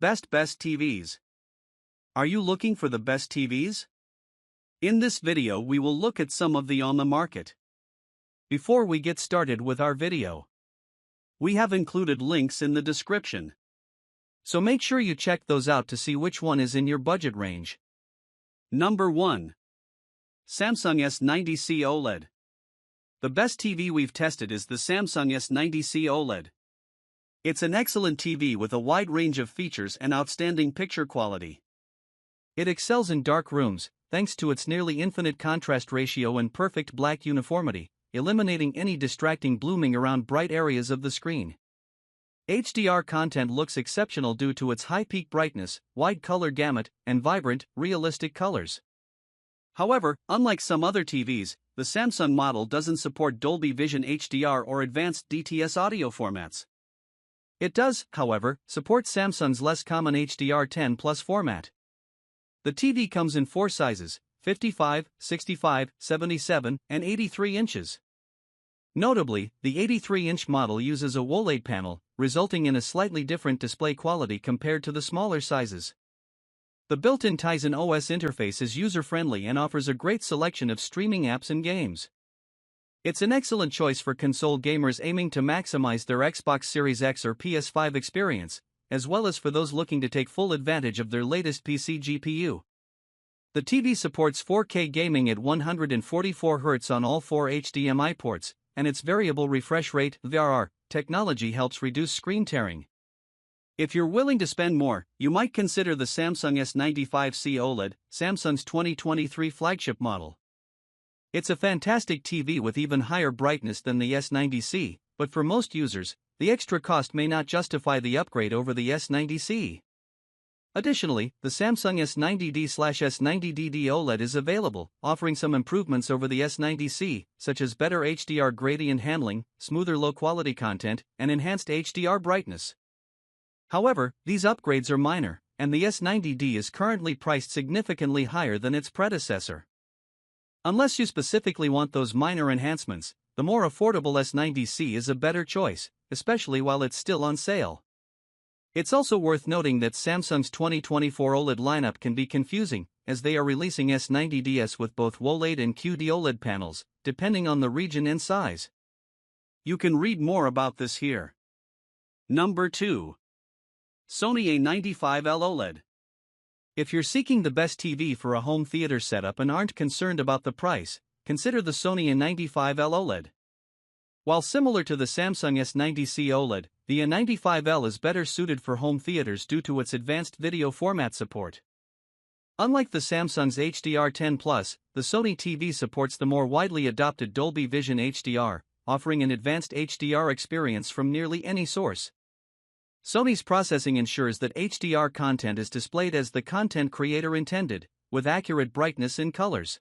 Best TVs. Are you looking for the best TVs? In this video we will look at some of the on the market. Before we get started with our video, we have included links in the description. So make sure you check those out to see which one is in your budget range. Number 1. Samsung S90C OLED. The best TV we've tested is the Samsung S90C OLED. It's an excellent TV with a wide range of features and outstanding picture quality. It excels in dark rooms, thanks to its nearly infinite contrast ratio and perfect black uniformity, eliminating any distracting blooming around bright areas of the screen. HDR content looks exceptional due to its high peak brightness, wide color gamut, and vibrant, realistic colors. However, unlike some other TVs, the Samsung model doesn't support Dolby Vision HDR or advanced DTS audio formats. It does, however, support Samsung's less common HDR10 Plus format. The TV comes in 4 sizes: 55, 65, 77, and 83 inches. Notably, the 83-inch model uses a OLED panel, resulting in a slightly different display quality compared to the smaller sizes. The built-in Tizen OS interface is user-friendly and offers a great selection of streaming apps and games. It's an excellent choice for console gamers aiming to maximize their Xbox Series X or PS5 experience, as well as for those looking to take full advantage of their latest PC GPU. The TV supports 4K gaming at 144 Hz on all 4 HDMI ports, and its variable refresh rate (VRR) technology helps reduce screen tearing. If you're willing to spend more, you might consider the Samsung S95C OLED, Samsung's 2023 flagship model. It's a fantastic TV with even higher brightness than the S90C, but for most users, the extra cost may not justify the upgrade over the S90C. Additionally, the Samsung S90D/S90DD OLED is available, offering some improvements over the S90C, such as better HDR gradient handling, smoother low-quality content, and enhanced HDR brightness. However, these upgrades are minor, and the S90D is currently priced significantly higher than its predecessor. Unless you specifically want those minor enhancements, the more affordable S90C is a better choice, especially while it's still on sale. It's also worth noting that Samsung's 2024 OLED lineup can be confusing, as they are releasing S90ds with both OLED and QD-OLED panels, depending on the region and size. You can read more about this here. Number 2. Sony A95L OLED. If you're seeking the best TV for a home theater setup and aren't concerned about the price, consider the Sony A95L OLED. While similar to the Samsung S90C OLED, the A95L is better suited for home theaters due to its advanced video format support. Unlike the Samsung's HDR10 Plus, the Sony TV supports the more widely adopted Dolby Vision HDR, offering an advanced HDR experience from nearly any source. Sony's processing ensures that HDR content is displayed as the content creator intended, with accurate brightness and colors.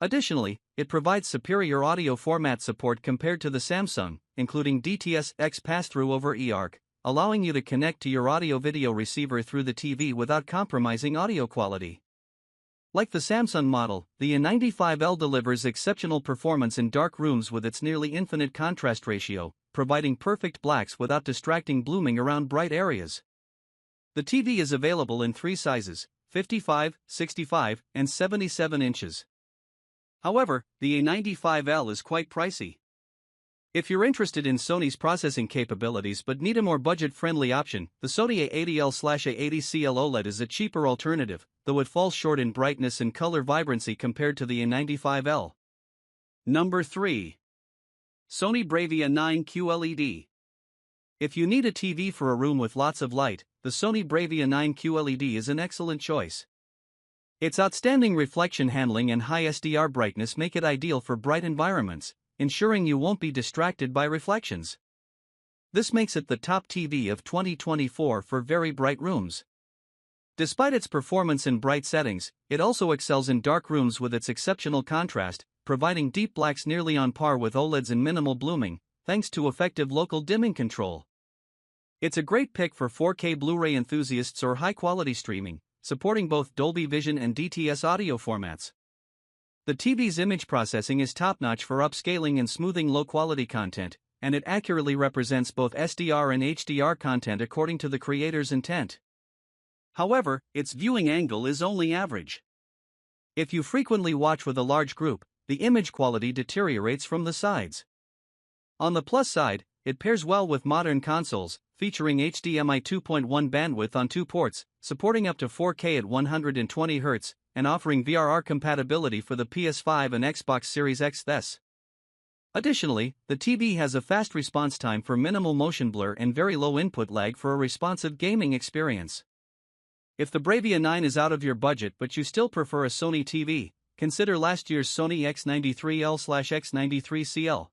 Additionally, it provides superior audio format support compared to the Samsung, including DTS-X pass-through over eARC, allowing you to connect to your audio-video receiver through the TV without compromising audio quality. Like the Samsung model, the A95L delivers exceptional performance in dark rooms with its nearly infinite contrast ratio, providing perfect blacks without distracting blooming around bright areas. The TV is available in 3 sizes: 55, 65, and 77 inches. However, the A95L is quite pricey. If you're interested in Sony's processing capabilities but need a more budget-friendly option, the Sony A80L/A80CL OLED is a cheaper alternative, though it falls short in brightness and color vibrancy compared to the A95L. Number 3. Sony BRAVIA 9 QLED. If you need a TV for a room with lots of light, the Sony BRAVIA 9 QLED is an excellent choice. Its outstanding reflection handling and high SDR brightness make it ideal for bright environments, ensuring you won't be distracted by reflections. This makes it the top TV of 2024 for very bright rooms. Despite its performance in bright settings, it also excels in dark rooms with its exceptional contrast, providing deep blacks nearly on par with OLEDs and minimal blooming, thanks to effective local dimming control. It's a great pick for 4K Blu-ray enthusiasts or high-quality streaming, supporting both Dolby Vision and DTS audio formats. The TV's image processing is top-notch for upscaling and smoothing low-quality content, and it accurately represents both SDR and HDR content according to the creator's intent. However, its viewing angle is only average. If you frequently watch with a large group, the image quality deteriorates from the sides. On the plus side, it pairs well with modern consoles, featuring HDMI 2.1 bandwidth on 2 ports, supporting up to 4K at 120Hz, and offering VRR compatibility for the PS5 and Xbox Series X. Additionally, the TV has a fast response time for minimal motion blur and very low input lag for a responsive gaming experience. If the BRAVIA 9 is out of your budget but you still prefer a Sony TV, consider last year's Sony X93L/X93CL.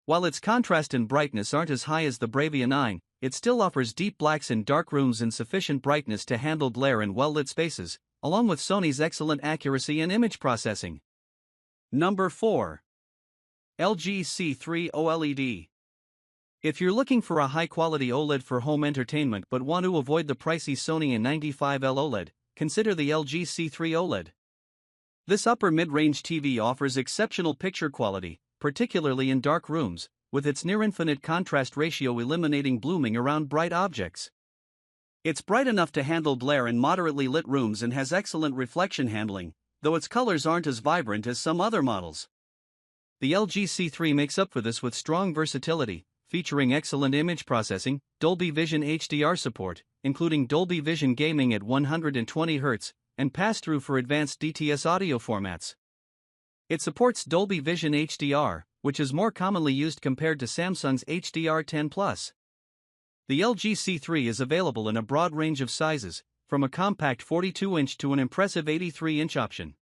While its contrast and brightness aren't as high as the BRAVIA 9, it still offers deep blacks in dark rooms and sufficient brightness to handle glare in well-lit spaces, along with Sony's excellent accuracy in image processing. Number 4. LG C3 OLED. If you're looking for a high-quality OLED for home entertainment but want to avoid the pricey Sony A95L OLED, consider the LG C3 OLED. This upper mid-range TV offers exceptional picture quality, particularly in dark rooms, with its near-infinite contrast ratio eliminating blooming around bright objects. It's bright enough to handle glare in moderately lit rooms and has excellent reflection handling, though its colors aren't as vibrant as some other models. The LG C3 makes up for this with strong versatility, featuring excellent image processing, Dolby Vision HDR support, including Dolby Vision gaming at 120Hz, and pass-through for advanced DTS audio formats. It supports Dolby Vision HDR, which is more commonly used compared to Samsung's HDR10+. The LG C3 is available in a broad range of sizes, from a compact 42-inch to an impressive 83-inch option.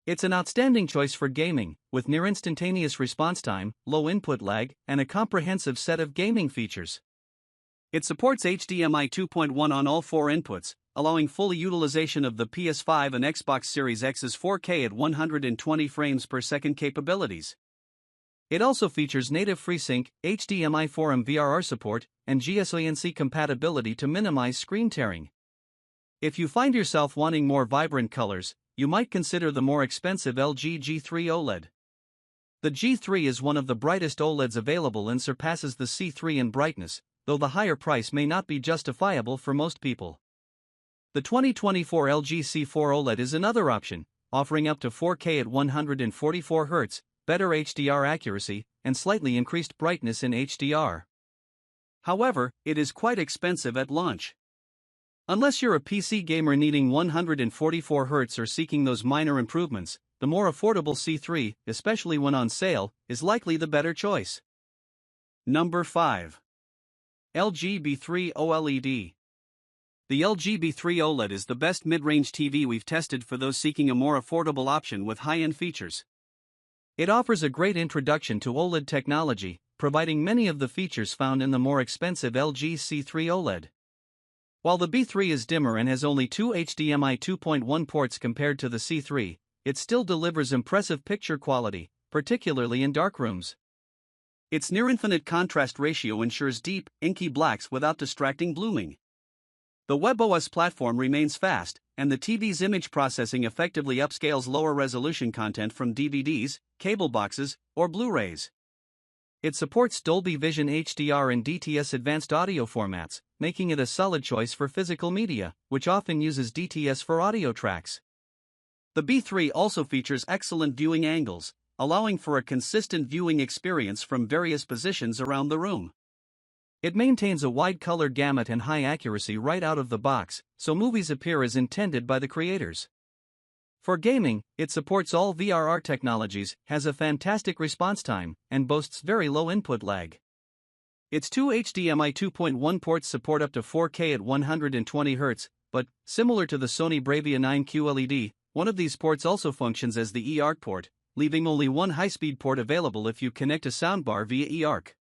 It's an outstanding choice for gaming, with near-instantaneous response time, low input lag, and a comprehensive set of gaming features. It supports HDMI 2.1 on all 4 inputs, allowing full utilization of the PS5 and Xbox Series X's 4K at 120 frames per second capabilities. It also features native FreeSync, HDMI 4M VRR support, and GSONC compatibility to minimize screen tearing. If you find yourself wanting more vibrant colors, you might consider the more expensive LG G3 OLED. The G3 is one of the brightest OLEDs available and surpasses the C3 in brightness, though the higher price may not be justifiable for most people. The 2024 LG C4 OLED is another option, offering up to 4K at 144Hz, better HDR accuracy, and slightly increased brightness in HDR. However, it is quite expensive at launch. Unless you're a PC gamer needing 144Hz or seeking those minor improvements, the more affordable C3, especially when on sale, is likely the better choice. Number 5. LG B3 OLED. The LG B3 OLED is the best mid-range TV we've tested for those seeking a more affordable option with high-end features. It offers a great introduction to OLED technology, providing many of the features found in the more expensive LG C3 OLED. While the B3 is dimmer and has only 2 HDMI 2.1 ports compared to the C3, it still delivers impressive picture quality, particularly in dark rooms. Its near-infinite contrast ratio ensures deep, inky blacks without distracting blooming. The WebOS platform remains fast, and the TV's image processing effectively upscales lower-resolution content from DVDs, cable boxes, or Blu-rays. It supports Dolby Vision HDR and DTS advanced audio formats, making it a solid choice for physical media, which often uses DTS for audio tracks. The B3 also features excellent viewing angles, allowing for a consistent viewing experience from various positions around the room. It maintains a wide color gamut and high accuracy right out of the box, so movies appear as intended by the creators. For gaming, it supports all VRR technologies, has a fantastic response time, and boasts very low input lag. Its 2 HDMI 2.1 ports support up to 4K at 120Hz, but, similar to the Sony BRAVIA 9 QLED, one of these ports also functions as the eARC port, leaving only one high-speed port available if you connect a soundbar via eARC.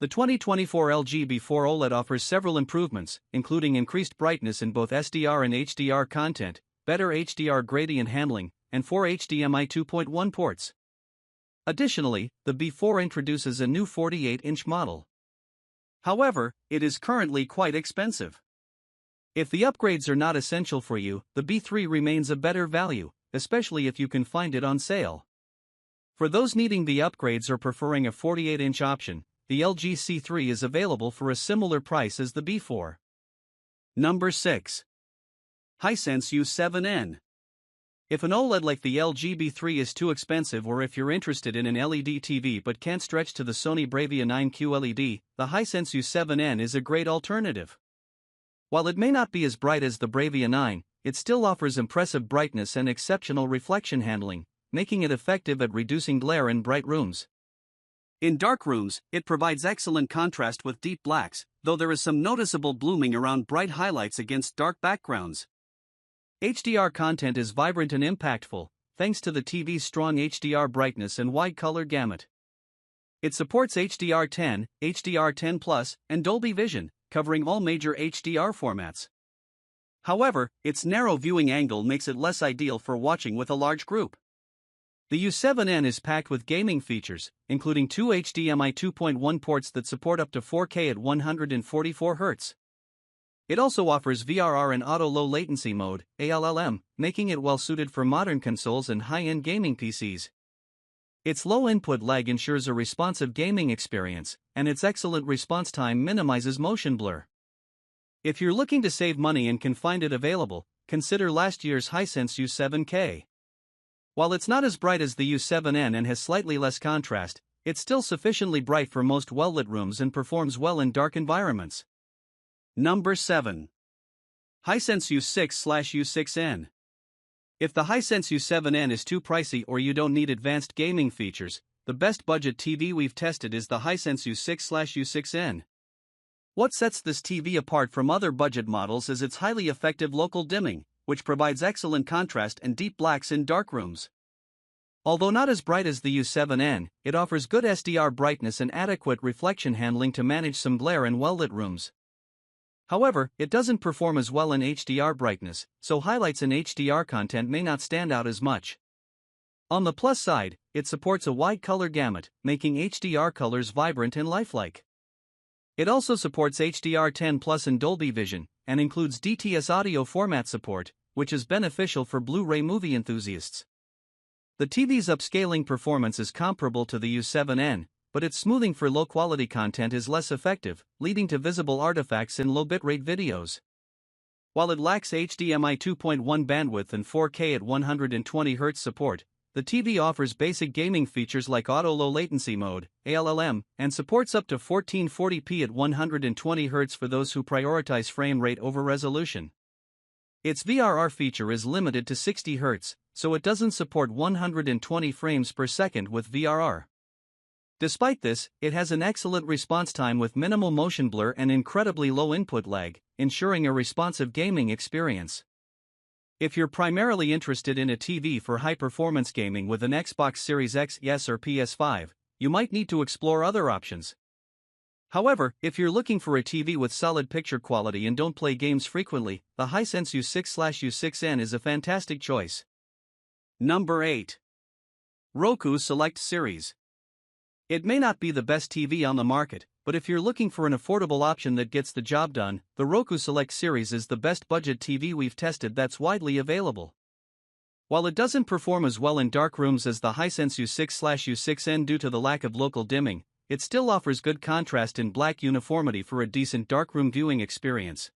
The 2024 LG B4 OLED offers several improvements, including increased brightness in both SDR and HDR content, better HDR gradient handling, and 4 HDMI 2.1 ports. Additionally, the B4 introduces a new 48-inch model. However, it is currently quite expensive. If the upgrades are not essential for you, the B3 remains a better value, especially if you can find it on sale. For those needing the upgrades or preferring a 48-inch option, the LG C3 is available for a similar price as the B4. Number 6. Hisense U7N. If an OLED like the LG B3 is too expensive, or if you're interested in an LED TV but can't stretch to the Sony BRAVIA 9 QLED, the Hisense U7N is a great alternative. While it may not be as bright as the BRAVIA 9, it still offers impressive brightness and exceptional reflection handling, making it effective at reducing glare in bright rooms. In dark rooms, it provides excellent contrast with deep blacks, though there is some noticeable blooming around bright highlights against dark backgrounds. HDR content is vibrant and impactful, thanks to the TV's strong HDR brightness and wide color gamut. It supports HDR10, HDR10+, and Dolby Vision, covering all major HDR formats. However, its narrow viewing angle makes it less ideal for watching with a large group. The U7N is packed with gaming features, including two HDMI 2.1 ports that support up to 4K at 144 Hz. It also offers VRR and Auto Low Latency Mode, ALLM, making it well suited for modern consoles and high-end gaming PCs. Its low input lag ensures a responsive gaming experience, and its excellent response time minimizes motion blur. If you're looking to save money and can find it available, consider last year's Hisense U7K. While it's not as bright as the U7N and has slightly less contrast, it's still sufficiently bright for most well-lit rooms and performs well in dark environments. Number 7. Hisense U6/U6N. If the Hisense U7N is too pricey or you don't need advanced gaming features, the best budget TV we've tested is the Hisense U6/U6N. What sets this TV apart from other budget models is its highly effective local dimming, which provides excellent contrast and deep blacks in dark rooms. Although not as bright as the U7N, it offers good SDR brightness and adequate reflection handling to manage some glare in well-lit rooms. However, it doesn't perform as well in HDR brightness, so highlights in HDR content may not stand out as much. On the plus side, it supports a wide color gamut, making HDR colors vibrant and lifelike. It also supports HDR10+ and Dolby Vision, and includes DTS audio format support, which is beneficial for Blu-ray movie enthusiasts. The TV's upscaling performance is comparable to the U7N, but its smoothing for low-quality content is less effective, leading to visible artifacts in low bitrate videos. While it lacks HDMI 2.1 bandwidth and 4K at 120 Hz support, the TV offers basic gaming features like Auto Low Latency Mode, ALLM, and supports up to 1440p at 120 Hz for those who prioritize frame rate over resolution. Its VRR feature is limited to 60 Hz, so it doesn't support 120 frames per second with VRR. Despite this, it has an excellent response time with minimal motion blur and incredibly low input lag, ensuring a responsive gaming experience. If you're primarily interested in a TV for high-performance gaming with an Xbox Series X, S or PS5, you might need to explore other options. However, if you're looking for a TV with solid picture quality and don't play games frequently, the Hisense U6/U6N is a fantastic choice. Number 8. Roku Select Series. It may not be the best TV on the market, but if you're looking for an affordable option that gets the job done, the Roku Select Series is the best budget TV we've tested that's widely available. While it doesn't perform as well in dark rooms as the Hisense U6/U6N due to the lack of local dimming, it still offers good contrast in black uniformity for a decent darkroom viewing experience.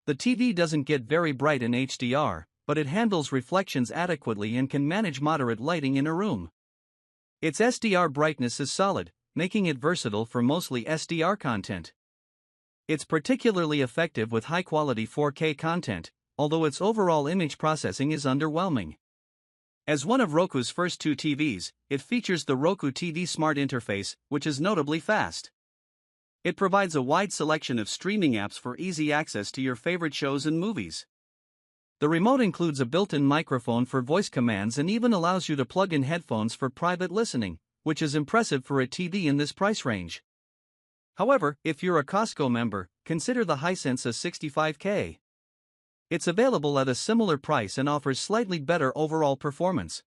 The TV doesn't get very bright in HDR, but it handles reflections adequately and can manage moderate lighting in a room. Its SDR brightness is solid, making it versatile for mostly SDR content. It's particularly effective with high-quality 4K content, although its overall image processing is underwhelming. As one of Roku's first two TVs, it features the Roku TV Smart Interface, which is notably fast. It provides a wide selection of streaming apps for easy access to your favorite shows and movies. The remote includes a built-in microphone for voice commands and even allows you to plug in headphones for private listening, which is impressive for a TV in this price range. However, if you're a Costco member, consider the Hisense U65K. It's available at a similar price and offers slightly better overall performance.